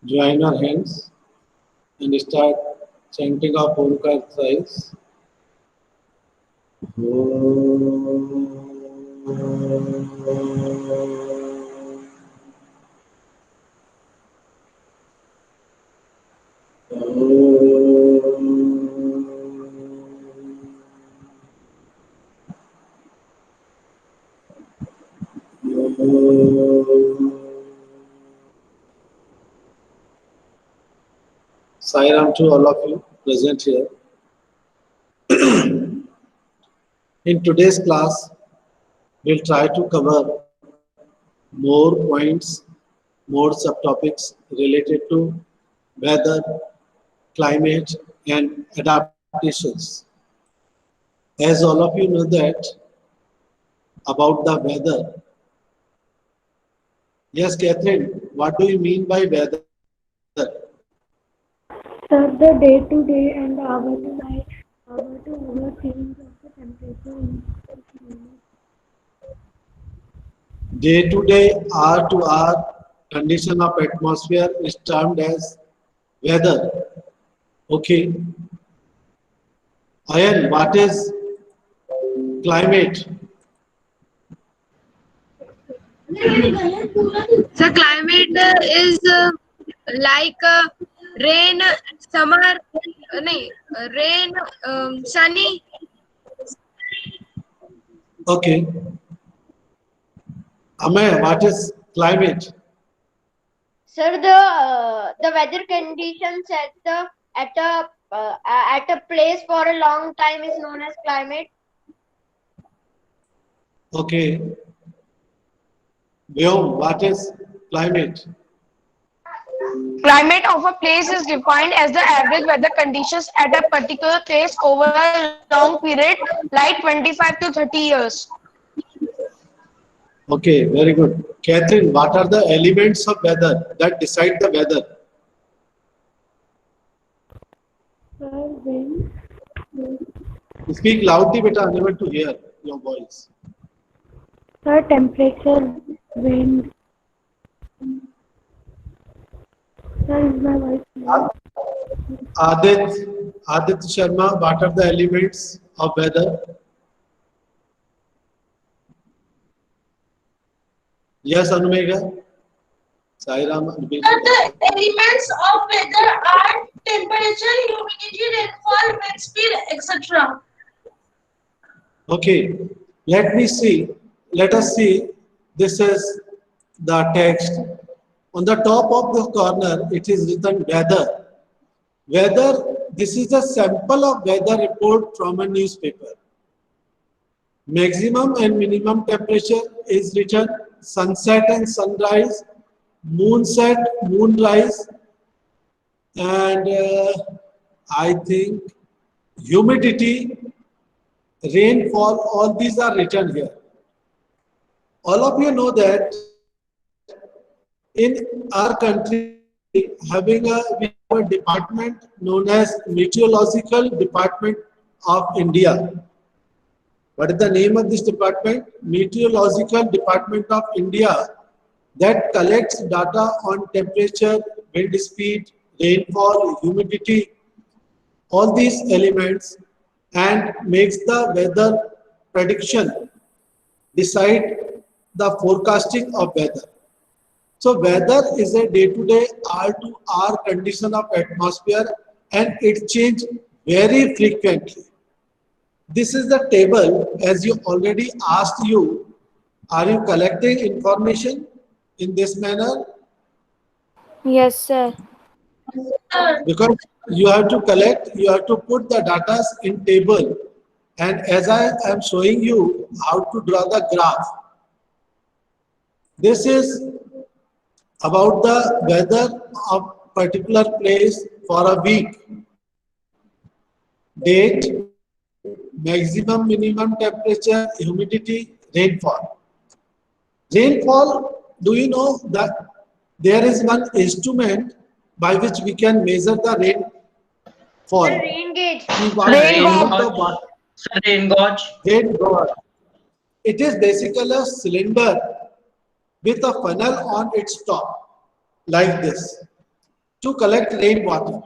Join our hands and start chanting our Omkar thrice. Sairam to all of you present here. In today's class, we'll try to cover more points, more subtopics related to weather, climate, and adaptations. As all of you know that about the weather. Yes, Catherine, what do you mean by weather? Sir, the day-to-day and hour-to-hour change of the temperature is known Day to day, hour to hour condition of atmosphere is termed as weather. Okay. Ayan, what is climate? So climate is like rain, summer, rain, sunny. Okay. Amaya, what is climate? Sir, the weather conditions at a place for a long time is known as climate. Okay. Vyom, what is climate? Climate of a place is defined as the average weather conditions at a particular place over a long period, like 25 to 30 years. Okay, very good. Catherine, what are the elements of weather that decide the weather? Sir, wind, Speak loudly, beta, unable to hear your voice. sir, temperature, wind. Sir, is my voice clear? Adit Sharma, what are the elements of weather? Yes, Anumega. Sairam, The elements of weather are temperature, humidity, rainfall, wind speed, etc. Okay, let us see. This is the text. On the top of the corner, it is written weather. Weather, this is a sample of weather report from a newspaper. Maximum and minimum temperature is written sunset and sunrise, moonset, moonrise, and I think humidity, rainfall, all these are written here. All of you know that in our country, we have a department known as Meteorological Department of India. What is the name of this department? Meteorological Department of India, that collects data on temperature, wind speed, rainfall, humidity, all these elements, and makes the weather prediction, decide the forecasting of weather. So weather is a day-to-day, hour-to-hour condition of atmosphere, and it changes very frequently. This is the table, as you already asked you. Are you collecting information in this manner? Yes, sir. Because you have to collect, you have to put the data in table. And as I am showing you how to draw the graph, this is about the weather of particular place for a week. Date, maximum, minimum temperature, humidity, rainfall. Rainfall, do you know that there is one instrument by which we can measure the rainfall? The rain gauge. Rain Gauge. Rain gauge. It is basically a cylinder with a funnel on its top, like this. to collect rainwater.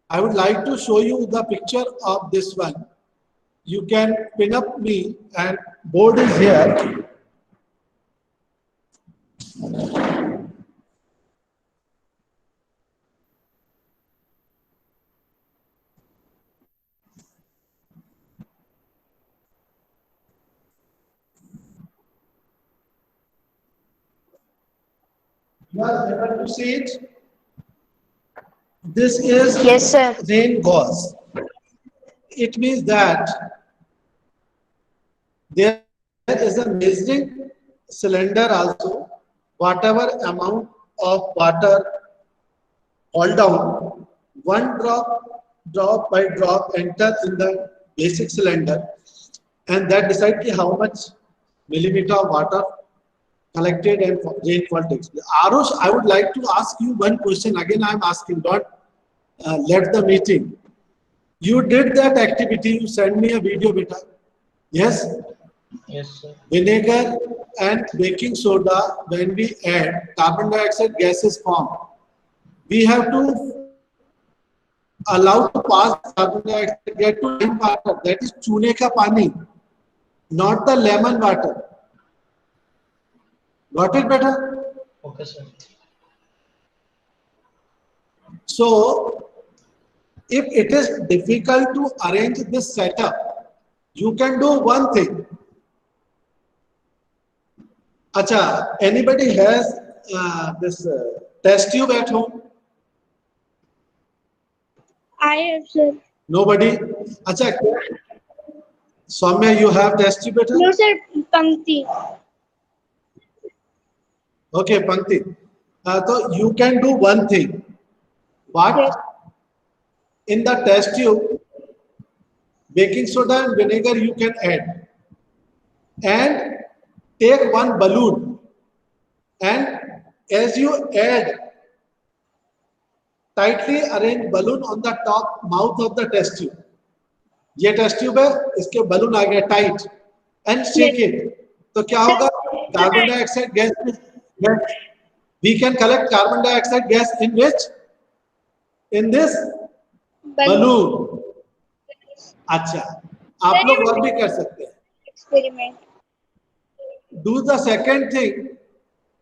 I would like to show you the picture of this one. You can pin up me, and board is here. You are able to see it? This is Yes, sir. rain gauze. It means that there is a measuring cylinder also. Whatever amount of water fall down, one drop by drop enter in the basic cylinder, and that decides how much millimeter of water collected and rainfall takes place. Arush, I would like to ask you one question. Again, I am asking, don't let the meeting. You did that activity, you sent me a video, beta. Yes? Yes, sir. Vinegar and baking soda, when we add, carbon dioxide gases form. We have to allow to pass carbon dioxide gas to lime water, that is chune ka pani, not the lemon water. Got it better? Okay, sir. So, if it is difficult to arrange this setup, you can do one thing. Acha, anybody has this test tube at home? I have, sir. Nobody? Acha, Soumya, you have test tube at home? No, sir. Pankti. Okay, Pankti. So you can do one thing. What? Yes. In the test tube, baking soda and vinegar you can add. And take one balloon. And as you add, tightly arrange balloon on the top mouth of the test tube. ये test tube है, इसके balloon आ गया tight. And shake it. तो क्या होगा? Carbon dioxide gas. We can collect carbon dioxide gas in which? In this balloon. अच्छा, आप लोग और भी कर सकते हैं. Experiment. Do the second thing.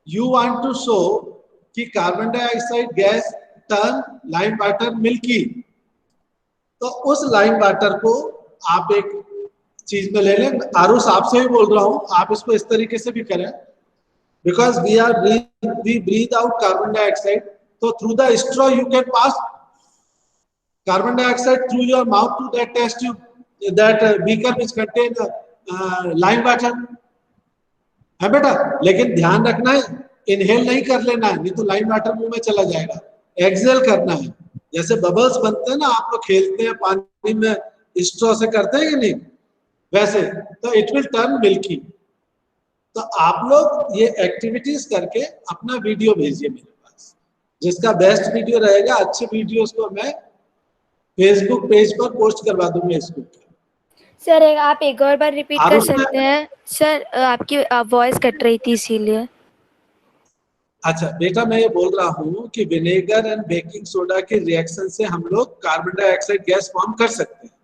You want to show कि carbon dioxide gas turn lime water milky. तो उस lime water को आप एक चीज में ले लें. आरुष आपसे भी बोल रहा हूँ, आप इसको इस तरीके से भी करें. Because we breathe out carbon dioxide. So through the straw you can pass carbon dioxide through your mouth to that test tube, that beaker which contain lime water. है बेटा, लेकिन ध्यान रखना है, इनहेल नहीं कर लेना है, नहीं तो लाइम वाटर मुंह में चला जाएगा. एक्सेल करना है. जैसे बबल्स बनते हैं ना, आप लोग खेलते हैं पानी में स्ट्रॉ से, करते हैं कि नहीं, वैसे. तो इट विल टर्न मिल्की. तो आप लोग ये एक्टिविटीज करके अपना वीडियो भेजिए मेरे पास. जिसका बेस्ट वीडियो रहेगा, अच्छे वीडियोस को मैं फेसबुक पेज पर पोस्ट करवा दूंगा स्कूल के. सर आप एक और बार रिपीट कर सकते हैं सर? आपकी वॉइस कट रही थी इसीलिए. अच्छा बेटा, मैं ये बोल रहा हूँ कि विनेगर एंड बेकिंग सोडा के रिएक्शन से हम लोग कार्बन डाइऑक्साइड गैस फॉर्म कर सकते हैं.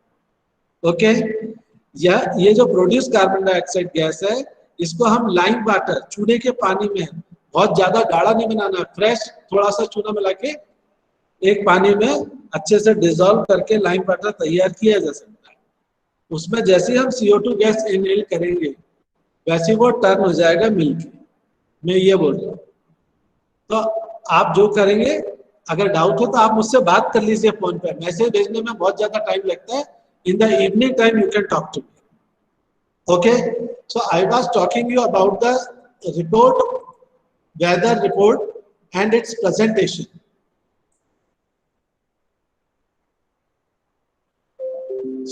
ओके, या ये जो प्रोड्यूस कार्बन डाइऑक्साइड गैस है, इसको हम लाइम वाटर, चूने के पानी में, बहुत ज्यादा गाढ़ा नहीं बनाना है, फ्रेश थोड़ा सा चूना मिला के एक पानी में अच्छे से डिसॉल्व करके लाइम वाटर तैयार किया जा सकता है. उसमें जैसे ही हम CO2 गैस इनहेल करेंगे, वैसे वो टर्न हो जाएगा मिल्की. मैं ये बोल रहा हूँ. तो आप जो करेंगे, अगर डाउट हो तो आप मुझसे बात कर लीजिए फोन पे. मैसेज भेजने में बहुत ज्यादा टाइम लगता है. In the evening time you can talk to me. Okay, so I was talking you about the report, weather report and its presentation.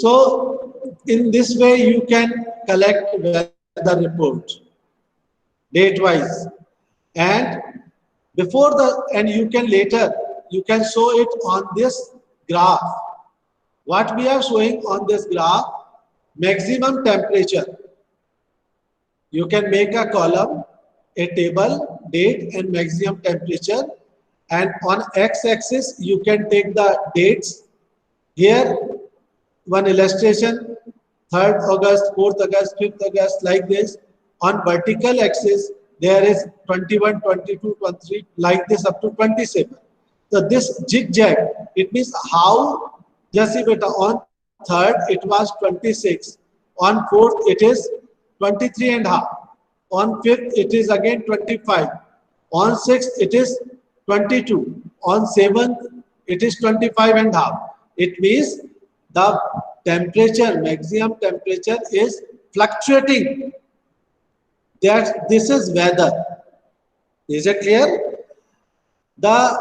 So in this way you can collect weather report date wise, and before and you can later you can show it on this graph. What we are showing on this graph, maximum temperature. You can make a column, a table, date and maximum temperature, and on x-axis you can take the dates. Here one illustration, 3rd August, 4th August, 5th August, like this. On vertical axis there is 21, 22, 23, like this up to 27. So this zigzag, it means how, जैसे बेटा on 3rd it was 26, on 4th it is 23 and half, on 5th it is again 25, on 6th it is 22, on 7th it is 25 and half. It means the temperature, maximum temperature is fluctuating. This is weather. Is it clear? The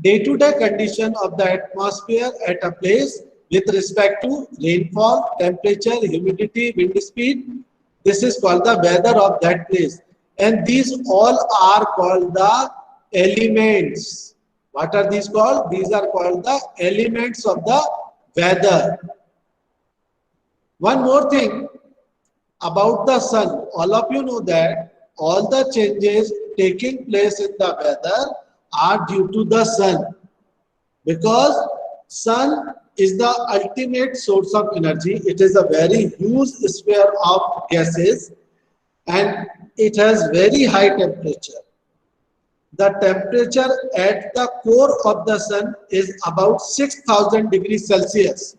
day-to-day condition of the atmosphere at a place with respect to rainfall, temperature, humidity, wind speed, this is called the weather of that place. And these all are called the elements. What are these called? These are called the elements of the weather. One more thing about the sun. All of you know that all the changes taking place in the weather are due to the sun, because sun is the ultimate source of energy. It is a very huge sphere of gases and it has very high temperature. The temperature at the core of the sun is about 6,000 degrees Celsius.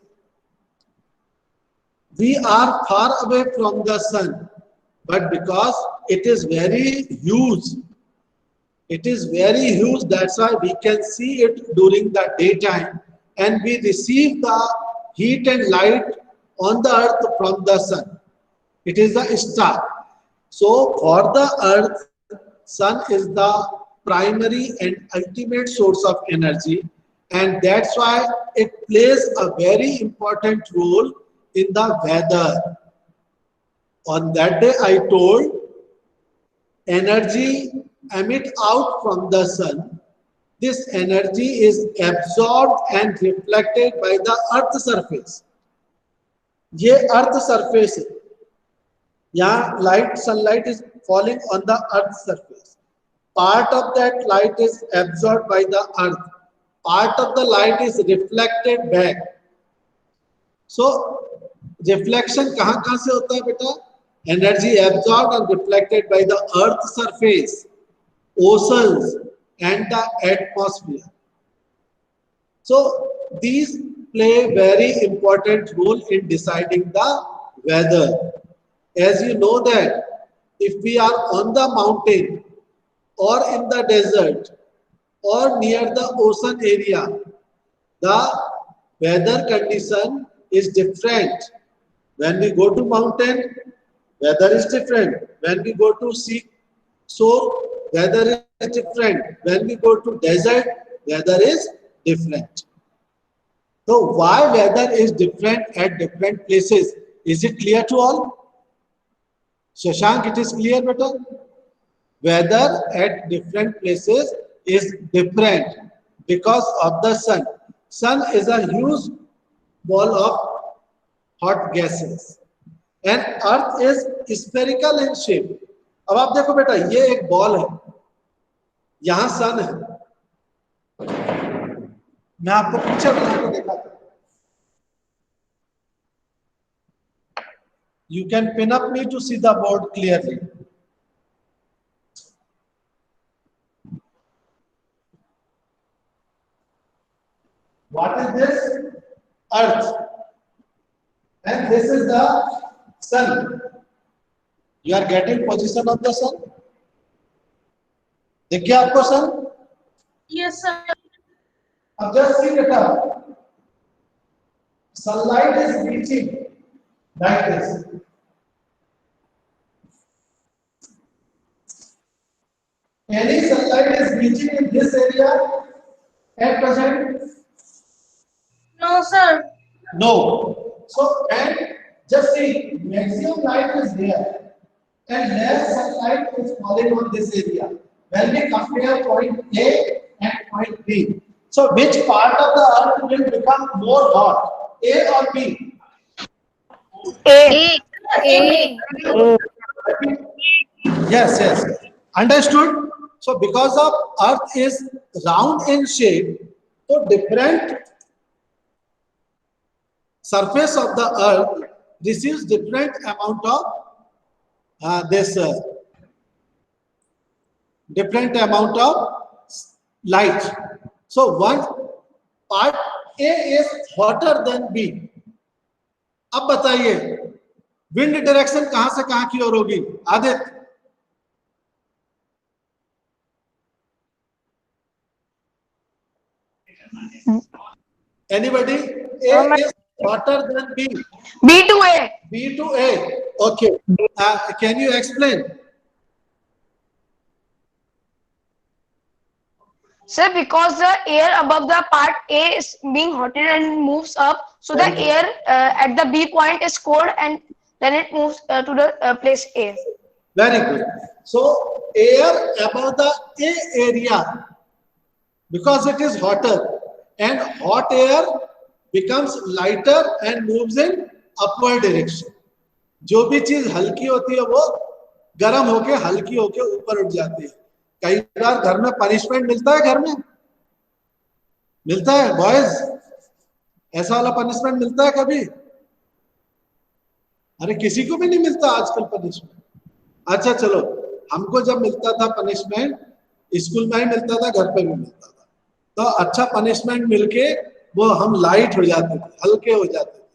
We are far away from the sun, but because it is very huge, that's why we can see it during the daytime and we receive the heat and light on the earth from the sun. It is a star. So for the earth, sun is the primary and ultimate source of energy, and that's why it plays a very important role in the weather. On that day I told energy emit out from the sun. This energy is absorbed and reflected by the earth surface. ये earth surface है. यहाँ sunlight is falling on the earth surface. Part of that light is absorbed by the earth. Part of the light is reflected back. So reflection कहाँ से होता है बेटा? Energy absorbed and reflected by the earth surface, oceans and the atmosphere. So these play very important role in deciding the weather. As you know that if we are on the mountain or in the desert or near the ocean area, the weather condition is different. When we go to mountain, weather is different. When we go to sea, so weather is different. When we go to desert, weather is different. So why weather is different at different places? Is it clear to all? Shashank, it is clear, beta? Weather at different places is different because of the sun. Sun is a huge ball of hot gases and earth is spherical in shape. अब आप देखो बेटा, ये एक ball है, यहां सन है. मैं आपको पिक्चर बना के दिखाता हूं. You can pin up me to see the board clearly. What is this? Earth. And this is the sun. You are getting position of the sun. देखिए आपको सन? Yes, sir. अब just see बेटा, sunlight is reaching like this. Any sunlight is reaching in this area at present? No, sir. No. So, and just see, maximum light is there and less sunlight is falling on this area. When we compare point A and point B, so which part of the earth will become more hot, A or B? A. A. Yes, yes. Understood? So because of Earth is round in shape, so different surface of the Earth receives different amount of different amount of light. So one part A is hotter than B. अब बताइए wind direction कहां से कहां की ओर होगी? Aditya, anybody? A is hotter than B. B to A. B to A. Okay. Can you explain? Sir, because the air above the part A is being hotter and moves up, so the air at the B point is cold and then it moves to the place A. Very good. So air above the A area, because it is hotter, and hot air becomes lighter and moves in upward direction. जो भी चीज हल्की होती है वो गर्म होके हल्की होके ऊपर उठ जाती है. कई बार घर में पनिशमेंट मिलता है, घर में मिलता है बॉयज, ऐसा वाला पनिशमेंट मिलता है कभी? अरे किसी को भी नहीं मिलता आजकल पनिशमेंट. अच्छा चलो, हमको जब मिलता था पनिशमेंट स्कूल में ही मिलता था, घर पे भी मिलता था, तो अच्छा पनिशमेंट मिलके वो हम लाइट हो जाते थे, हल्के हो जाते थे.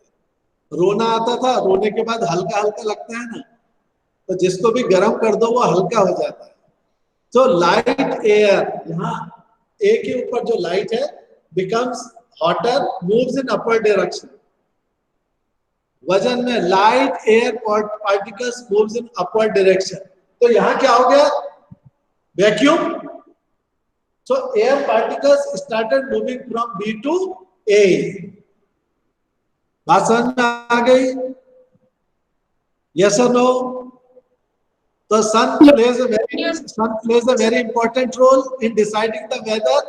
रोना आता था, रोने के बाद हल्का हल्का लगता है ना, तो जिसको भी गर्म कर दो वो हल्का हो जाता है. तो लाइट एयर, यहाँ ए के ऊपर जो लाइट है becomes hotter, moves in upward direction. वजन में light air particles moves in upward direction. तो यहाँ क्या हो गया? Vacuum. So air particles started moving from B to A. बात समझ में आ गई? यस और no? So sun plays a very important role in deciding the weather.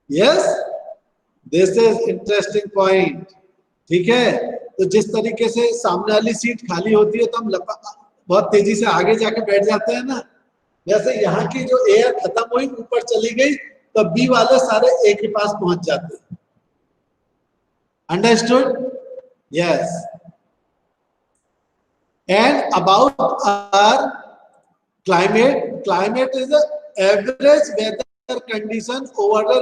Yes, this is interesting point. ठीक है, तो जिस तरीके से सामने वाली सीट खाली होती है तो हम बहुत तेजी से आगे जाके बैठ जाते हैं ना, वैसे यहाँ की जो एयर खत्म हुई ऊपर चली गई तो बी वाले सारे ए के पास पहुंच जाते हैं. Understood? Yes. And about our climate, climate is the average weather condition over a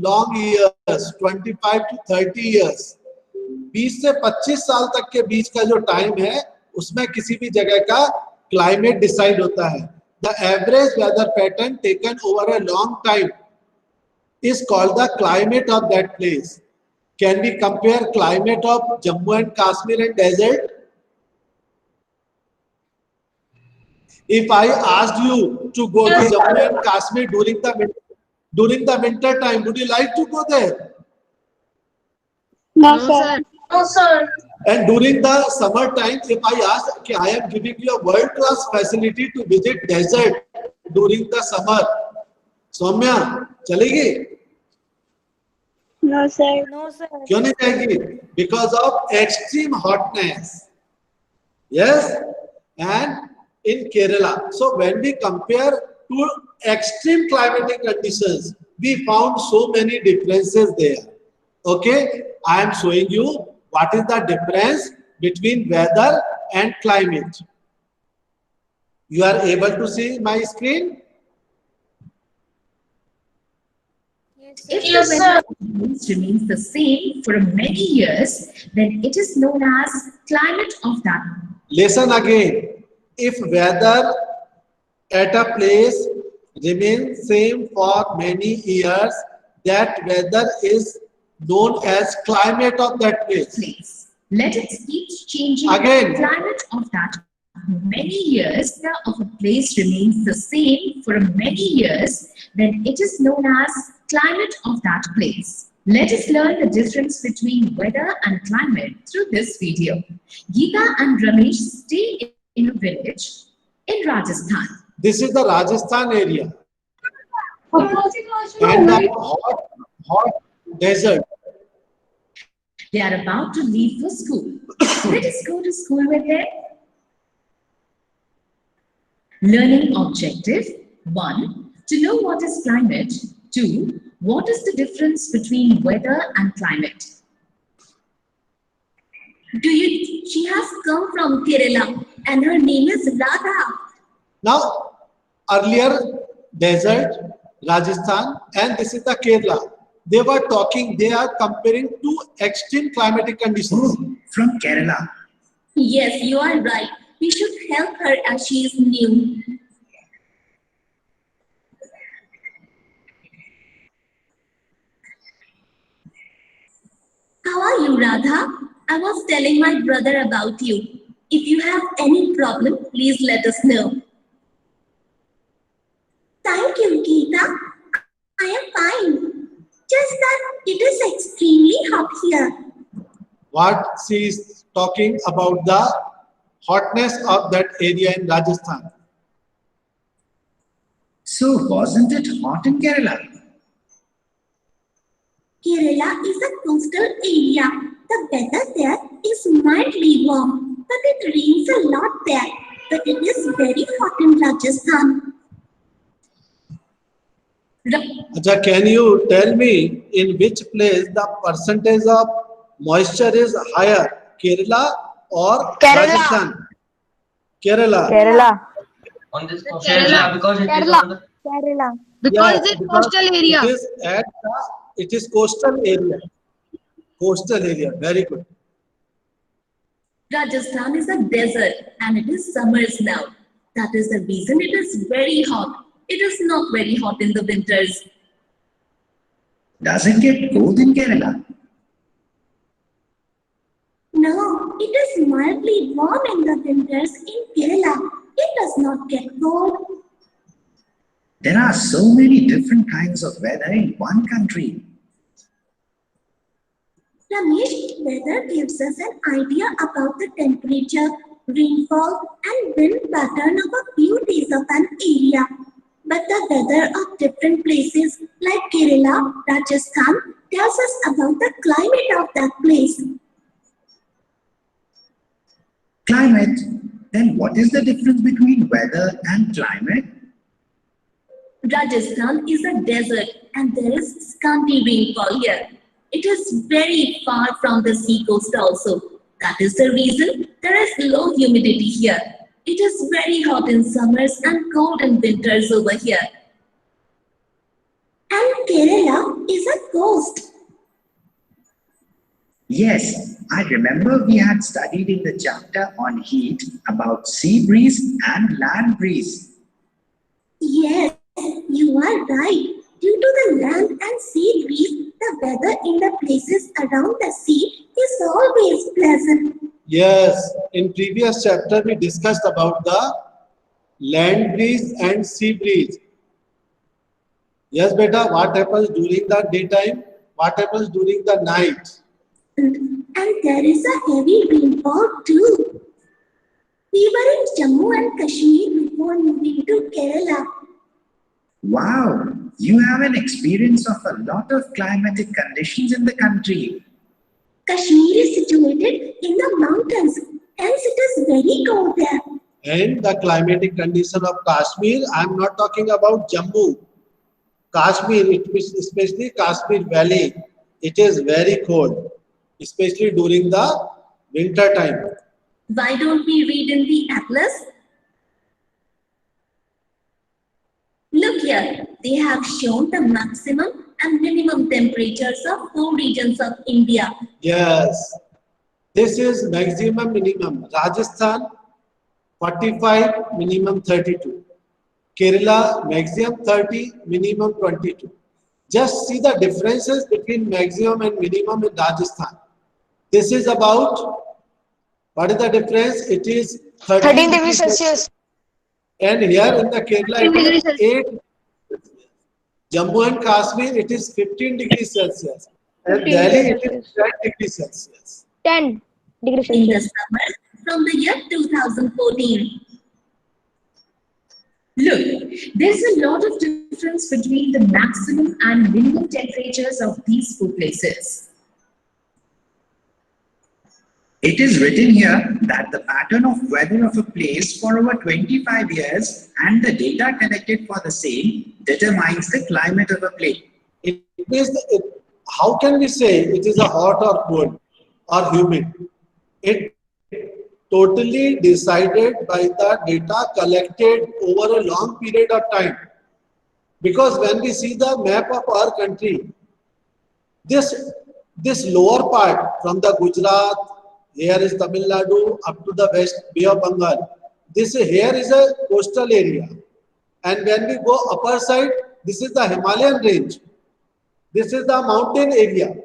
long years, 25 to 30 years. 20 से 25 साल तक के बीच का जो टाइम है उसमें किसी भी जगह का क्लाइमेट डिसाइड होता है. The average weather pattern taken over a long time is called the climate of that place. Can we compare climate of Jammu and Kashmir and desert? If I asked you to go to Jammu and Kashmir during the winter time, would you like to go there? No, No, sir. sir. No, sir. And during the summer time, if I ask, okay, I am giving you a world-class facility to visit desert during the summer, Saumya चलेगी? No, sir. No, sir. क्यों नहीं जाएगी? Because of extreme hotness. Yes, and in Kerala. So when we compare two extreme climatic conditions, we found so many differences there. Okay, I am showing you what is the difference between weather and climate. You are able to see my screen? If Yes, the sir. weather remains the same for many years, then it is known as climate of that. Listen again. If weather at a place remains same for many years, that weather is known as climate of that place. Place. Let it keep changing. Again. The climate of that many years of a place remains the same for many years, then it is known as climate of that place. Let us learn the difference between weather and climate through this video. Geeta and Ramesh stay in a village in Rajasthan. This is the Rajasthan area. And the hot desert. They are about to leave for school. Let us go to school with them. Learning objective 1. To know what is climate. 2. What is the difference between weather and climate? She has come from Kerala and her name is Radha. Now, earlier desert, Rajasthan, and this is the Kerala. They are comparing two extreme climatic conditions. Oh, from Kerala. Yes, you are right. We should help her as she is new. How are you, Radha? I was telling my brother about you. If you have any problem, please let us know. Thank you, Geeta. I am fine. Just that it is extremely hot here. What she is talking about the hotness of that area in Rajasthan. So wasn't it hot in Kerala? Kerala is a coastal area. The weather there is mildly warm, but it rains a lot there. But it is very hot in Rajasthan. Acha, can you tell me in which place the percentage of moisture is higher, Kerala or Rajasthan? Kerala. On this Kerala. because it is Kerala. on the Kerala. Because Yes, it's because coastal area. it is coastal area. Coastal area, very good. Rajasthan is a desert and it is summers now. That is the reason it is very hot. It is not very hot in the winters. Does it get cold in Kerala? No, it is mildly warm in the winters in Kerala. It does not get cold. There are so many different kinds of weather in one country. Ramesh, weather gives us an idea about the temperature, rainfall, and wind pattern of a few days of an area. But the weather of different places like Kerala, Rajasthan tells us about the climate of that place. Climate. Then what is the difference between weather and climate? Rajasthan is a desert and there is scanty rainfall here. It is very far from the sea coast also. That is the reason there is low humidity here. It is very hot in summers and cold in winters over here. And Kerala is a coast. Yes, I remember we had studied in the chapter on heat about sea breeze and land breeze. Yes, you are right. Due to the land and sea breeze, the weather in the places around the sea is always pleasant. Yes, in previous chapter we discussed about the land breeze and sea breeze. Yes, beta, what happens during the daytime? What happens during the night? And there is a heavy rainfall too. We were in Jammu and Kashmir before moving to Kerala. Wow, you have an experience of a lot of climatic conditions in the country. Kashmir is situated in the mountains, hence it is very cold there. And the climatic condition of Kashmir, I am not talking about Jammu. Kashmir, especially Kashmir Valley, it is very cold, especially during the winter time. Why don't we read in the atlas? Look here, they have shown the maximum and minimum temperatures of 4 regions of India. Yes, this is maximum minimum. Rajasthan 45, minimum 32. Kerala maximum 30, minimum 22. Just see the differences between maximum and minimum in Rajasthan. This is about, what is the difference? It is 13 degrees Celsius. And here in the Kerala, 13 degrees it is 8. Jammu and Kashmir, it is 15 degrees Celsius. And 15 Delhi, it degrees is 10 degrees Celsius. 10 degrees In the Celsius. summer from the year 2014. Look, there's a lot of difference between the maximum and minimum temperatures of these four places. It is written here that the pattern of weather of a place for over 25 years and the data collected for the same determines the climate of a place. It is, how can we say it is a hot or cold or humid? It totally decided by the data collected over a long period of time. Because when we see the map of our country, this lower part from the Gujarat, here is Tamil Nadu up to the west Bay of Bengal. This here is a coastal area, and when we go upper side, this is the Himalayan range. This is the mountain area,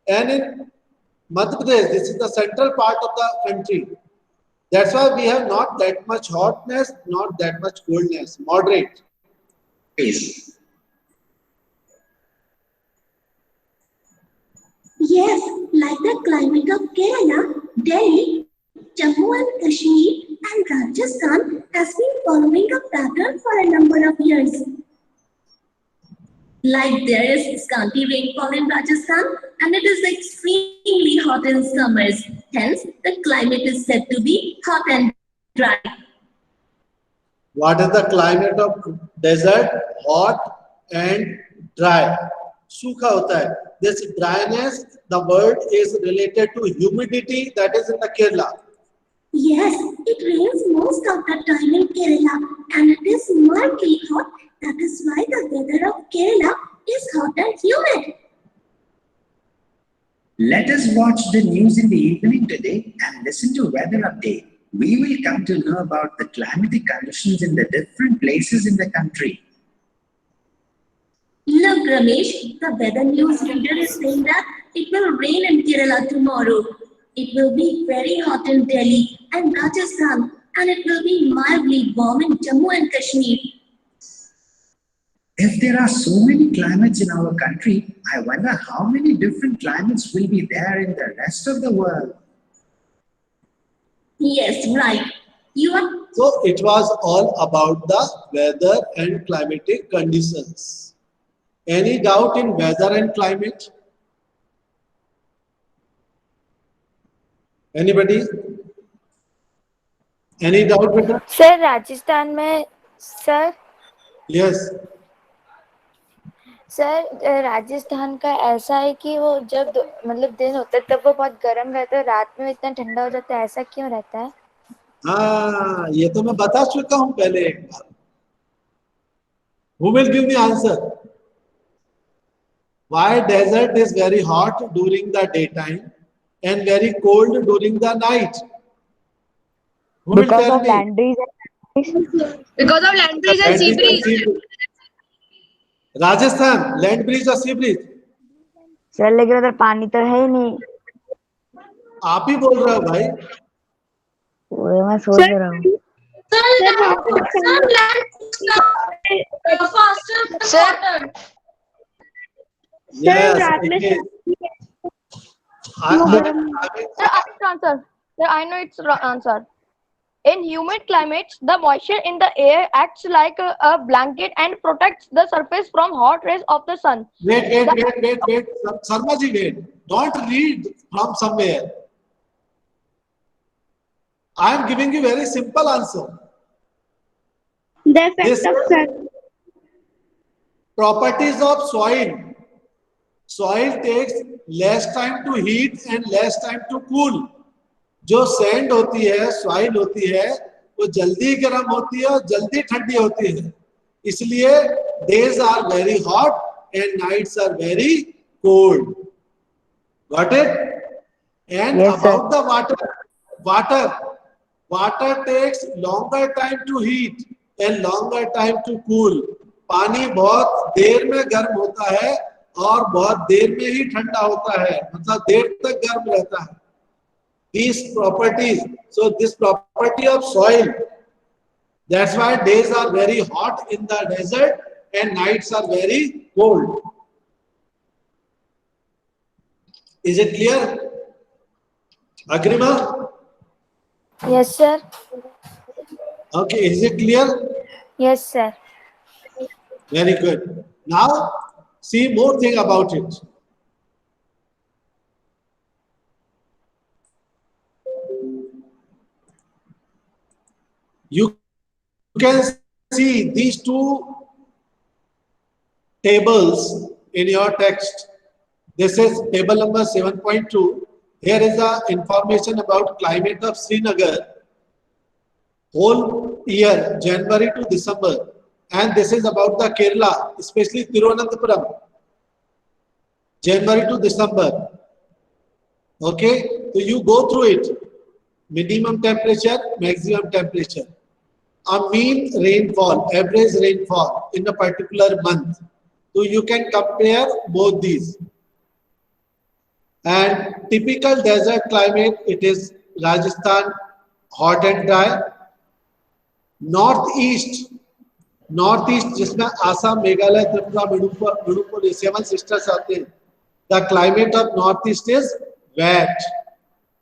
and in Madhya Pradesh, this is the central part of the country. That's why we have not that much hotness, not that much coldness, moderate. Yes, like the climate of Kerala, Delhi, Jammu and Kashmir, and Rajasthan has been following a pattern for a number of years. Like there is scanty rainfall in Rajasthan and it is extremely hot in summers. Hence, the climate is said to be hot and dry. What is the climate of desert? Hot and dry. Sukha hota hai. This dryness, the word is related to humidity that is in the Kerala. Yes, it rains most of the time in Kerala and it is mildly hot. That is why the weather of Kerala is hot and humid. Let us watch the news in the evening today and listen to weather update. We will come to know about the climatic conditions in the different places in the country. Look, Ramesh, the weather news reader is saying that it will rain in Kerala tomorrow. It will be very hot in Delhi and Rajasthan, and it will be mildly warm in Jammu and Kashmir. If there are so many climates in our country, I wonder how many different climates will be there in the rest of the world. Yes, right. You are. So it was all about the weather and climatic conditions. Any doubt in weather and climate? Anybody? Any doubt with that? Sir Rajasthan में sir Yes. Sir Rajasthan का ऐसा है कि वो जब मतलब दिन होता है तब वो बहुत गर्म रहता है, रात में इतना ठंडा हो जाता है, ऐसा क्यों रहता है? हाँ, ये तो मैं बता चुका हूँ पहले एक बार. Who will give me answer? Why desert is very hot during the daytime and very cold during the night? Who will Because tell of me? land breeze. Because of land breeze and sea breeze. Rajasthan, land breeze or sea breeze? Sir लेकिन उधर पानी तो है ही नहीं. आप ही बोल रहे हो भाई. वो मैं सोच रहा हूँ. Yes, it is. Answer. Sir, I know it's wrong answer. In humid climates, the moisture in the air acts like a blanket and protects the surface from hot rays of the sun. Wait. Sarma ji, wait. Don't read from somewhere. I am giving you very simple answer. The effect This of sun. Properties of soil. Soil takes less time to heat and less time to cool. जो sand होती है, soil होती है, वो जल्दी गर्म होती है और जल्दी ठंडी होती है. इसलिए days are very hot and nights are very cold. Got it? And Yes, sir. about the water takes longer time to heat and longer time to cool. पानी बहुत देर में गर्म होता है और बहुत देर में ही ठंडा होता है, मतलब देर तक गर्म रहता है. These properties, so this property of soil, that's why days are very hot in the desert and nights are very cold. Is it clear? Agrima? Yes sir. Okay, is it clear? Yes sir. Very good. Now, see more thing about it. You can see these two tables in your text. This is table number 7.2. Here is the information about climate of Srinagar, whole year, January to December. And this is about the Kerala, especially Thiruvananthapuram, January to December. Okay, so you go through it. Minimum temperature, maximum temperature. A mean rainfall, average rainfall in a particular month. So you can compare both these. And typical desert climate, it is Rajasthan, hot and dry. Northeast जिसमें आसाम, मेघालय, त्रिपुरा, मणिपुर, ये 7 sisters आते हैं. The climate of northeast is wet,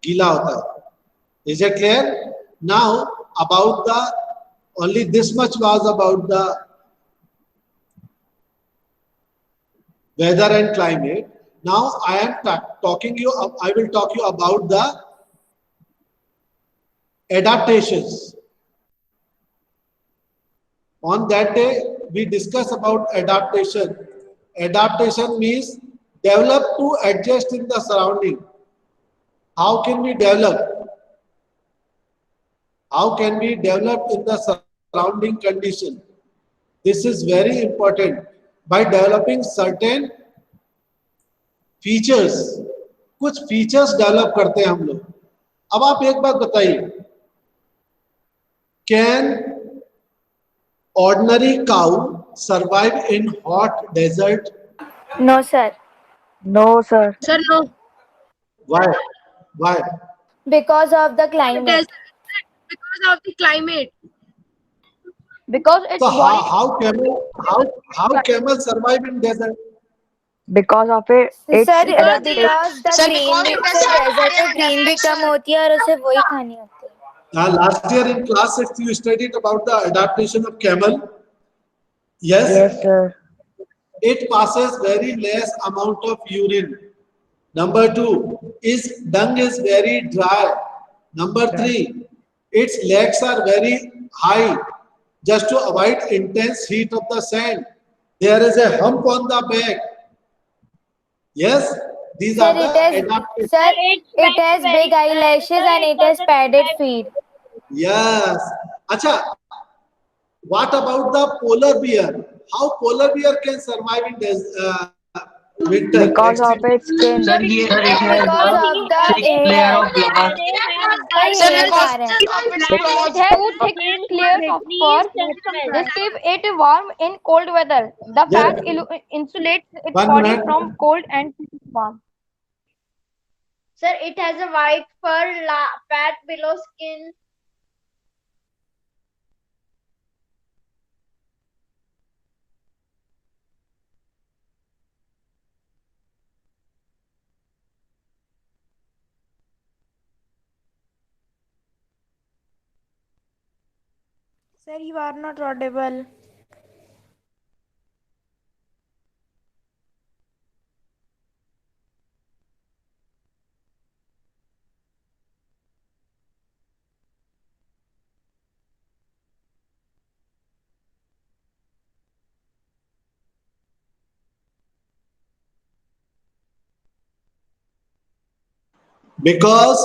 गीला होता है. Is it clear? Now about the only this much was about the weather and climate. Now I am talking you. I will talk you about the adaptations. On that day, we discuss about adaptation. Adaptation means develop to adjust in the surrounding. How can we develop? How can we develop in the surrounding condition? This is very important. By developing certain features, कुछ features develop करते हैं हम लोग. अब आप एक बात बताइए, can ordinary cow survive in hot desert? No, sir. No, sir. Sir, no. Why? Why? Because of the It climate. is because of the climate. Because its So body, how camel survive in desert? Because of it, it's sir adapted. Because the green भी desert में green भी कम होती है और उसे वही खानी होती है. Last year in class 6 you studied about the adaptation of camel. Yes. Yes, sir. It passes very less amount of urine. Number 2, its dung is very dry. Number 3, its legs are very high just to avoid intense heat of the sand. There is a hump on the back. Yes, these are the adaptations. Sir, it has big eyelashes and it has padded feet. Yes. Acha, what about the polar bear? How polar bear can survive in winter? Because of its skin. Sir, it has Because of the thick layer of blubber. Sir, ये खा रहे हैं. it has thick layers of fur. This keeps it warm in cold weather. The fat insulates its One body minute. from cold and warm. Sir, it has a white fur, fat below skin. Sir, you are not audible. Because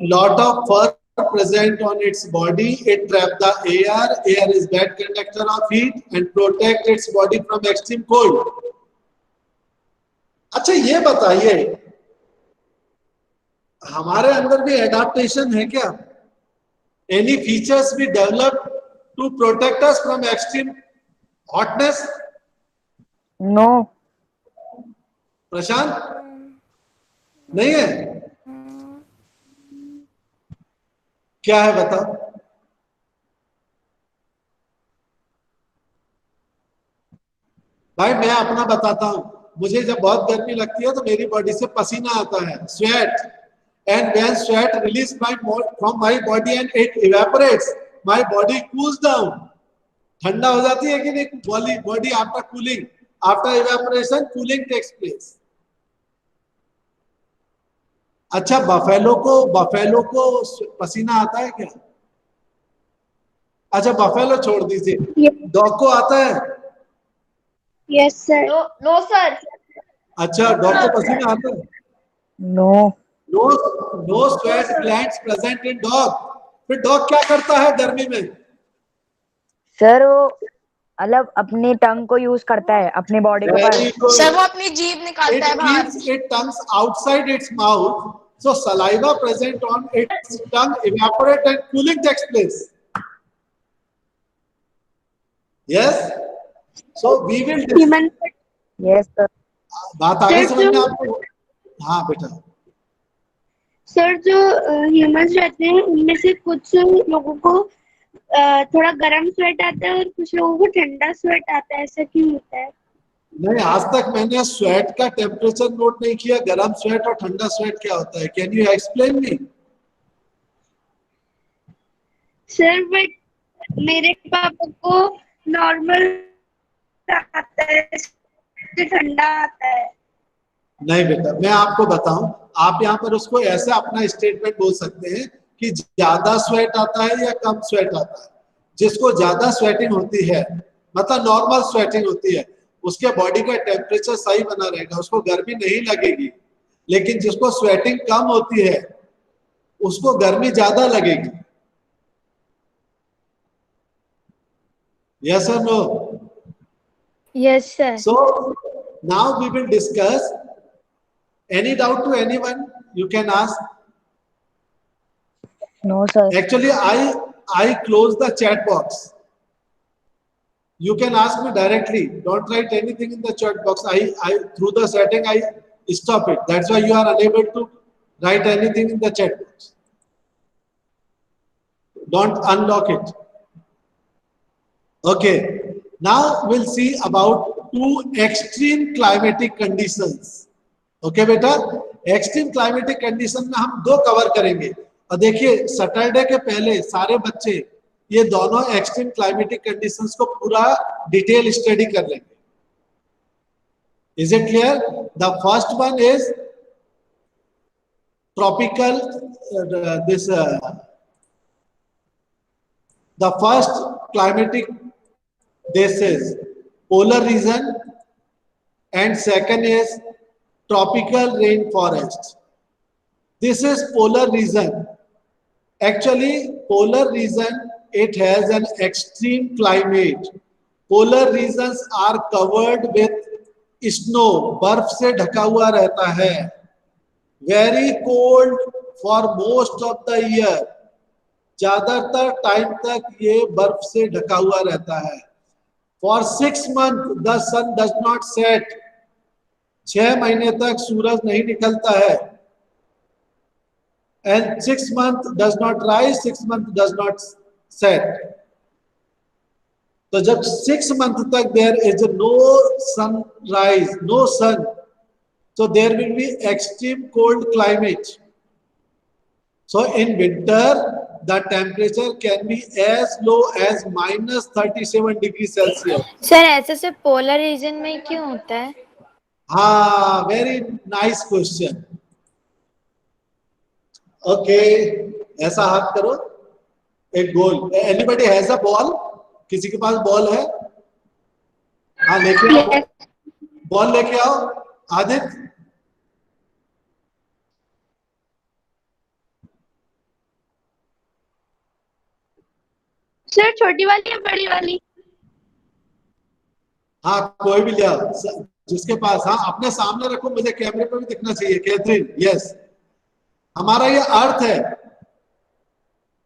lot of fur present on its body, it trap the air. Air is bad conductor of heat and protect its body from extreme cold. अच्छा ये बताइए, हमारे अंदर भी adaptation है क्या? Any features we develop to protect us from extreme hotness? No. प्रशांत नहीं है? क्या है बताओ? भाई मैं अपना बताता हूं, मुझे जब बहुत गर्मी लगती है तो मेरी बॉडी से पसीना आता है, sweat, and when sweat release from my body and it evaporates, my body cools down. ठंडा हो जाती है कि नहीं body after cooling, after evaporation cooling takes place. अच्छा बफेलो को पसीना आता है क्या? अच्छा बफेलो छोड़ दीजिए, डॉग को आता है? Yes sir. No no sir. अच्छा डॉग को पसीना आता है? No. No no sweat glands present in dog. फिर डॉग क्या करता है गर्मी में? सर वो मतलब अपनी टंग को यूज करता है अपनी बॉडी को पर। Very good. सर वो अपनी जीभ निकालता है It बाहर। keeps its tongues outside its mouth, so saliva present on its tongue evaporate and cooling takes place. Yes. So we will. Yes sir. बात आ गई Sir, समझ में आपको? हाँ बेटा। सर जो ह्यूमंस रहते हैं उनमें से कुछ लोगों को थोड़ा गर्म स्वेट आता है और कुछ लोगों को ठंडा स्वेट आता है, ऐसा क्यों होता है? नहीं, आज तक मैंने स्वेट का टेम्परेचर नोट नहीं किया, गर्म स्वेट और ठंडा स्वेट क्या होता है। Can you explain me? Sir but मेरे पापा को नॉर्मल आता है, ठंडा आता है। नहीं बेटा, मैं आपको बताऊं, आप यहाँ पर उसको ऐसे अपना स्टेटमेंट बोल सकते हैं कि ज्यादा स्वेट आता है या कम स्वेट आता है। जिसको ज्यादा स्वेटिंग होती है, मतलब नॉर्मल स्वेटिंग होती है, उसके बॉडी का टेम्परेचर सही बना रहेगा, उसको गर्मी नहीं लगेगी। लेकिन जिसको स्वेटिंग कम होती है उसको गर्मी ज्यादा लगेगी। यस और no? Yes sir. So now we will discuss. Any doubt to anyone? You can ask. No sir. Actually, I close the chat box. You can ask me directly. Don't write anything in the chat box. I through the setting I stop it. That's why you are unable to write anything in the chat box. Don't unlock it. Okay. Now we'll see about two extreme climatic conditions. Okay बेटा, extreme climatic condition में हम दो cover करेंगे। और देखिए Saturday के पहले सारे बच्चे ये दोनों एक्सट्रीम क्लाइमेटिक कंडीशंस को पूरा डिटेल स्टडी कर लेंगे। Is it clear? The first one is tropical this the first climatic this is polar region and second is tropical rainforest. This is polar region. Actually polar region, it has an extreme climate. Polar regions are covered with snow, बर्फ से ढका हुआ रहता है। Very cold for most of the year. ज्यादातर time तक ये बर्फ से ढका हुआ रहता है। For 6 months the sun does not set. 6 महीने तक सूरज नहीं निकलता है। And 6 months does not rise, 6 months does not set. तो जब 6 months तक there is no sunrise, no sun, so there will be extreme cold climate. So in winter the temperature can be as low as -37 degrees Celsius. Sir ऐसे से polar region में क्यों होता है? हाँ, वेरी नाइस क्वेश्चन। ओके, ऐसा हाथ करो, एक गोल। Anybody has a ball? किसी के पास बॉल है? हाँ लेके आओ, बॉल लेके आओ। आदित्य, सर छोटी वाली या बड़ी वाली? हाँ कोई भी ले आओ, जिसके पास। हाँ अपने सामने रखो, मुझे कैमरे पे भी दिखना चाहिए। कैथरीन, यस, हमारा ये अर्थ है।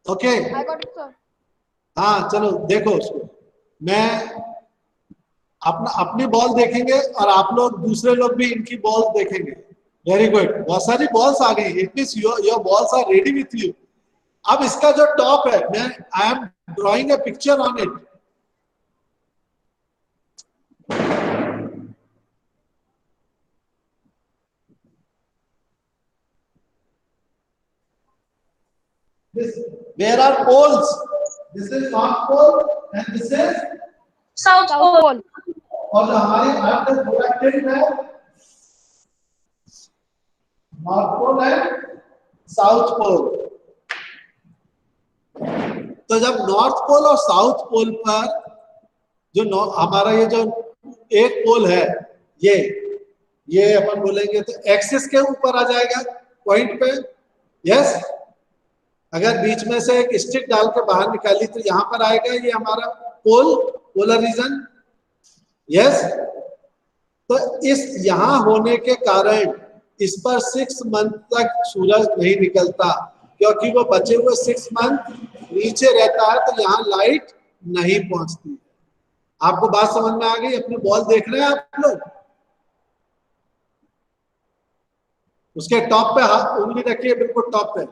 ओके, हाँ चलो देखो उसको। मैं अपनी बॉल देखेंगे और आप लोग दूसरे लोग भी इनकी बॉल देखेंगे। वेरी गुड, बहुत सारी बॉल्स आ गई। It means your balls are ready with you. अब इसका जो टॉप है, मैं I am drawing a picture on it. Where are poles? This is North Pole and this is South Pole. और जो हमारी अर्थ है थोड़ा टिल्ट है, नॉर्थ पोल है, साउथ पोल। तो जब नॉर्थ पोल और साउथ पोल पर जो हमारा ये जो एक पोल है, ये अपन बोलेंगे तो एक्सिस के ऊपर आ जाएगा पॉइंट पे। यस, अगर बीच में से एक स्टिक डाल के बाहर निकाली तो यहाँ पर आएगा ये हमारा पोल, पोलर रीजन। यस, तो इस यहाँ होने के कारण इस पर 6 मंथ तक सूरज नहीं निकलता, क्योंकि वो बचे हुए 6 मंथ नीचे रहता है, तो यहाँ लाइट नहीं पहुंचती। आपको बात समझ में आ गई? अपने बॉल देख रहे हैं आप लोग? उसके टॉप पे उंगली रखिए, बिल्कुल टॉप पे।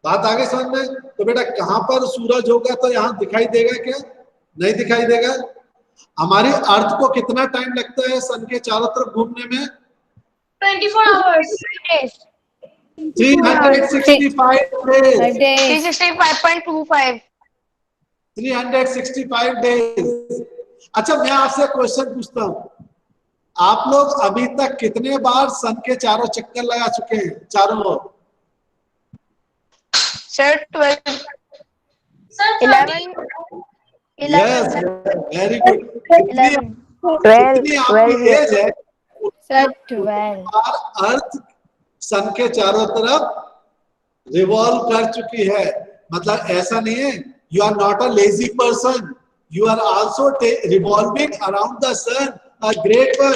बात आगे समझ में? तो बेटा कहां पर सूरज होगा तो यहाँ दिखाई देगा क्या? नहीं दिखाई देगा। हमारी अर्थ को कितना टाइम लगता है सन के चारों तरफ घूमने में? 24 hours. 365 days. 365.25. 365 days। अच्छा, मैं आपसे क्वेश्चन पूछता हूँ, आप लोग अभी तक कितने बार सन के चारों चक्कर लगा चुके हैं चारों ओर? Sir, 12. Sir, 11. Yes, very good. 11. कितनी आपकी एज है? सर 12। अर्थ सन के चारों तरफ रिवॉल्व कर चुकी है। मतलब ऐसा नहीं है, you are not a lazy person, you are also revolving around the sun, a great one.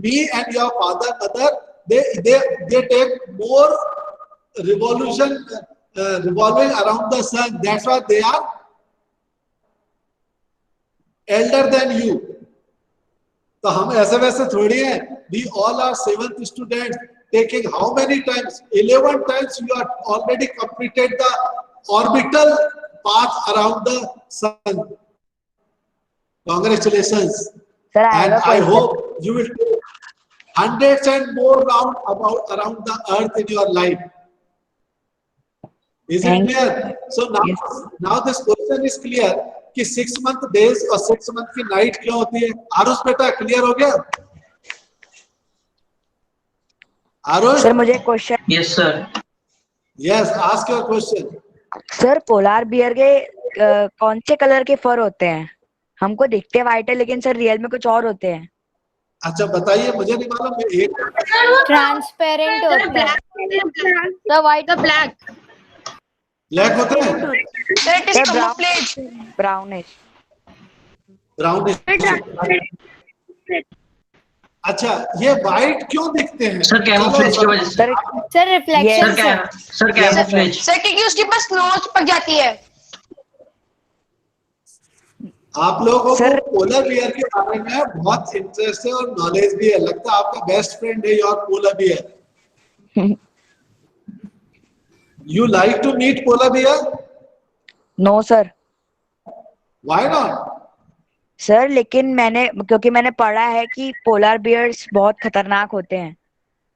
me and your father, mother, they take more revolving around the sun. That's why they are elder than you. तो हम ऐसे वैसे थोड़ी हैं। We all are 7th students, taking how many times? 11 times you are already completed the orbital path around the sun. Congratulations. Sir, And I hope you will take hundreds and more round around the earth in your life. Is it clear? So now this question is clear कि 6 month days और 6 month की night क्यों होती है? आरुष बेटा clear हो गया? Aarush? Sir मुझे question. Yes sir. Yes, ask your question. Sir polar bear के कौन से कलर के फर होते हैं? हमको दिखते व्हाइट है, लेकिन सर रियल में कुछ और होते हैं। अच्छा बताइए, मुझे नहीं मालूम। ट्रांसपेरेंट होता है। The white, the black. Black होते हैं? Sir, it is camouflage. Brownish. Brownish. अच्छा, ये व्हाइट क्यों दिखते हैं? सर कैमोफ्लेज की वजह से। सर रिफ्लेक्शन से। Sir camouflage. Sir, क्योंकि उसके पास नोच पक जाती है। आप लोगों को पोलर बियर के बारे में बहुत इंटरेस्ट है और नॉलेज भी है। लगता है आपका बेस्ट फ्रेंड है your polar bear. You like to meet polar bear? No sir. Why not? Sir लेकिन क्योंकि मैंने पढ़ा है कि पोलर बियर्स बहुत खतरनाक होते हैं।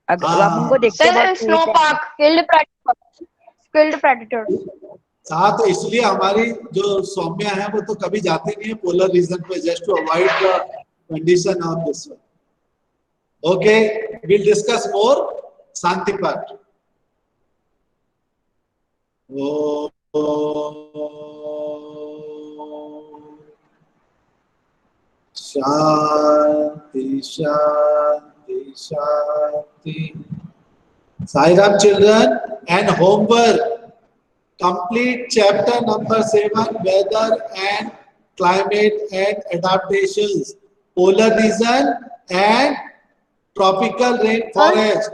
अगर आप उनको देखते हैं स्नो पार्क skilled predators। हाँ, तो इसलिए हमारी जो सौम्या है वो तो कभी जाती नहीं है पोलर रीजन पे, just to avoid the condition of this one. Okay, will discuss more शांति पाठ। शांति शांति शांति। Sai Ram children, and homework. Complete chapter number 7, weather and climate and adaptations, polar region and tropical rainforest.